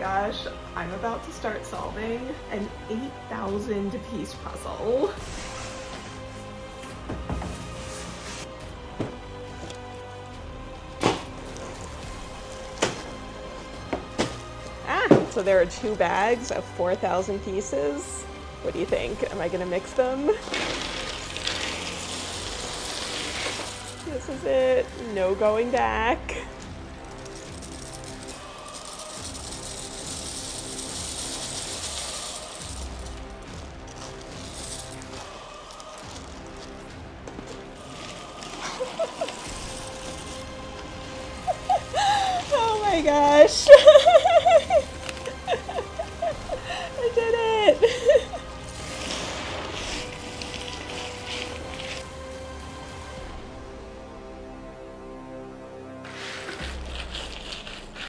gosh, I'm about to start solving an 8,000 piece puzzle. So there are 2 bags of 4,000 pieces. What do you think? Am I gonna mix them? This is it. No going back. Oh my gosh.